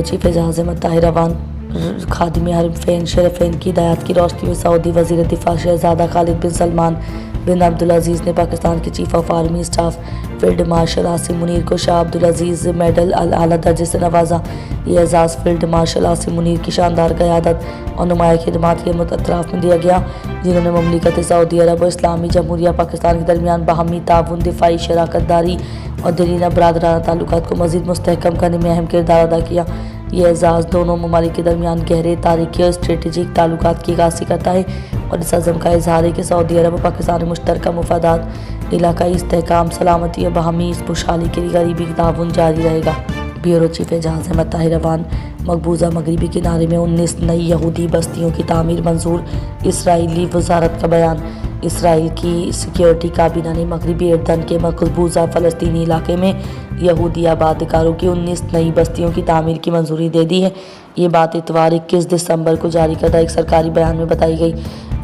Bureau chief Ejaz Ahmad Tahir Awan खादिम हरमैन शरीफैन की हिदायत की रोशनी में सऊदी वज़ीर दिफा शहजादा खालिद बिन सलमान बिन अब्दुल अजीज़ ने पाकिस्तान के chief of army staff field marshal Asim Munir को शाह अब्दुल अजीज़ मेडल आला दर्जे से नवाजा। ये एजाज़ फील्ड मार्शल आसिम मुनीर की शानदार क़यादत और नुमाया खिदमात के अतराफ़ में दिया गया, जिन्होंने ममलिकत सऊदी अरब और इस्लामी जमहूरिया पाकिस्तान के दरमियान बाहमी ताउन, दिफाई शराकत दारी और दरीना बरादराना ताल्लुकात को मज़ीद मुस्तहकम करने में अहम किरदार अदा किया। यह एजाज़ दोनों ममालिक के दरमियान गहरे तारीख़ी और स्ट्रेटजिक ताल्लुकात की अक्कासी करता है और इस अज़म का इज़हार है कि सऊदी अरब और पाकिस्तान मुश्तरका मुफादात, इलाकाई इस्तेहकाम, सलामती और बाहमी खुशहाली के लिए गरीबी ताउन जारी रहेगा। ब्यूरो चीफ एजाज अहमद ताहिर अवान मकबूजा मगरबी किनारे में 19 नई यहूदी बस्तियों की तामीर मंजूर, इसराइली वजारत का बयान। इसराइल की सिक्योरिटी काबीना ने मगरबी एर्दन के मकबूजा फ़लस्तीनी इलाके में यहूदी आबादकारों की 19 नई बस्तियों की तामीर की मंजूरी दे दी है। ये बात इतवार 21 दिसंबर को जारी करदा एक सरकारी बयान में बताई गई।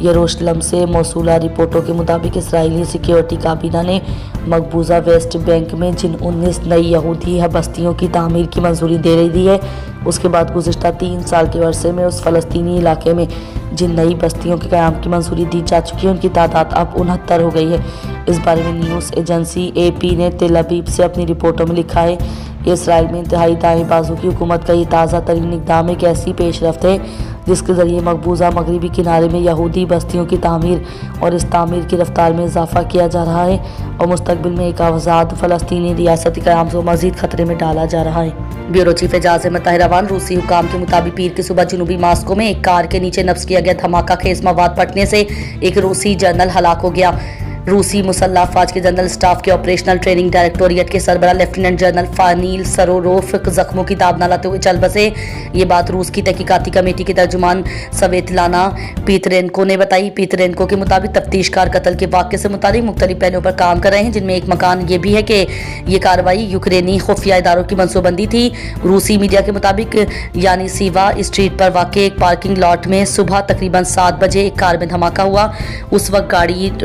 यरूशलेम से मौसूला रिपोर्टों के मुताबिक इसराइली सिक्योरिटी काबीना ने मकबूजा वेस्ट बैंक में जिन 19 नई यहूदी बस्तियों की तामीर की मंजूरी दे दी है, उसके बाद गुज़िश्ता 3 साल के अरसे में उस फ़लस्तीनी इलाके में जिन नई बस्तियों के क़याम की मंजूरी दी जा चुकी है, उनकी तादाद अब 69 हो गई है। इस बारे में न्यूज़ एजेंसी AP ने तेल अवीव से अपनी रिपोर्टों में लिखा है कि इसराइल में इंतहाई दाएं बाजू की हुकूमत का ये ताज़ा तरीन इक़दाम एक ऐसी पेशरफ्त है जिसके ज़रिए मकबूजा मगरबी किनारे में यहूदी बस्तियों की तामीर और इस तामीर की रफ्तार में इजाफा किया जा रहा है और मुस्तक़बिल में एक आज़ाद फ़लस्तीनी रियासती क़याम को मज़ीद ख़तरे में डाला जा रहा है। ब्यूरो चीफ एजाज अहमद ताहिर अवान रूसी हुकाम के मुताबिक पीर की सुबह जनूबी मास्को में एक कार के नीचे नफ्स किया गया धमाका खेज मवाद फटने से एक रूसी जनरल हलाक हो गया। रूसी मुसल्लह अफवाज के जनरल स्टाफ के ऑपरेशनल ट्रेनिंग डायरेक्टोरिएट के सरबराह लेफ्टिनेंट जनरल फानील सरोरोफ जख्मों की दाब न लाते हुए चल बसे। ये बात रूस की तहकीकाती कमेटी के तर्जुमान सवेतलाना पीतरेंको ने बताई। पीतरेंको के मुताबिक तफ्तीशकार कत्ल के वाक़े से मुतालिक मुख्तलिफ पहलुओं पर काम कर रहे हैं, जिनमें एक मकान ये भी है कि ये कार्रवाई यूक्रेनी खुफिया इदारों की मनसूबबंदी थी। रूसी मीडिया के मुताबिक यानी सीवा स्ट्रीट पर वाक़ एक पार्किंग लॉट में सुबह तकरीबन 7 बजे एक कार में धमाका हुआ। उस वक्त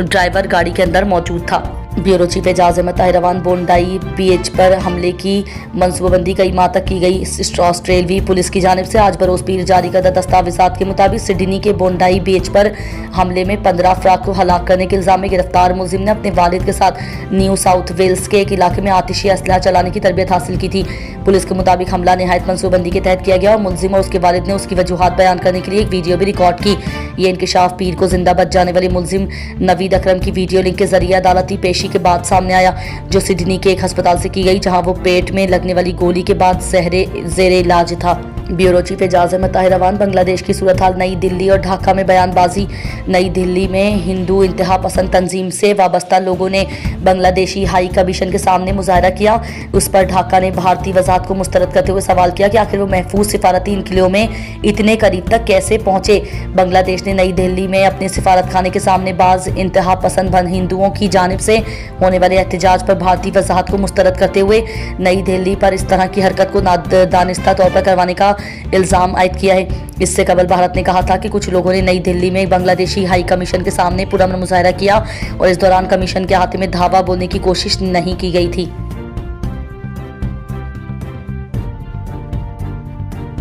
ड्राइवर गाड़ी के अंदर मौजूद था। ब्यूरो चीफ एजाज अहमद ताहिर अवान बोंडाई बीच पर हमले की मनसूबाबंदी कई माह तक की गई। ऑस्ट्रेलवी पुलिस की जानिब से आज बरोज़ पीर जारी करदा दस्तावेज़ात के मुताबिक सिडनी के बोंडाई बीच पर हमले में 15 अफराद को हलाक करने के इल्ज़ाम में गिरफ्तार मुलजिम ने अपने वालिद के साथ न्यू साउथ वेल्स के एक इलाके में आतिशी असलहा चलाने की तरबियत हासिल की थी। पुलिस के मुताबिक हमला नहायत मनसूबाबंदी के तहत किया गया और मुलजिम और उसके वालिद ने उसकी वजूहात बयान करने के लिए एक वीडियो भी रिकॉर्ड की। ये इंकशाफ पीर को जिंदा बच जाने वाले मुलजिम नवीद अकरम की वीडियो लिंक के जरिए अदालती पेशी के बाद सामने आया, जो सिडनी के एक अस्पताल से की गई, जहां वो पेट में लगने वाली गोली के बाद ज़ेरे इलाज था। ब्यूरो चीफ एजाज अहमद ताहिर अवान बांग्लादेश की सूरत हाल नई दिल्ली और ढाका में बयानबाजी। नई दिल्ली में हिंदू इंतहा पसंद तंजीम से वाबस्ता लोगों ने बांग्लादेशी हाई कमीशन के सामने मुजाहरा किया। उस पर ढाका ने भारतीय वजाहत को मुस्तरद करते हुए सवाल किया कि आखिर वो महफूज सिफारती इनक्लेव में इतने करीब तक कैसे पहुंचे। बांग्लादेश ने नई दिल्ली में अपने सिफारत खाने के सामने बाज इंतहा पसंद हिंदुओं की जानिब से होने वाले एहतजाज पर भारतीय वजाहत को मुस्तरद करते हुए नई दिल्ली पर इस तरह की हरकत को नादानिस्ता तौर पर करवाने का इल्ज़ाम आयद किया है। इससे कबल भारत ने कहा था कि कुछ लोगों ने नई दिल्ली में बांग्लादेशी हाई कमीशन के सामने पुरअमन मुजाहरा किया और इस दौरान कमीशन के अहाते में धावा बोलने की कोशिश नहीं की गई थी।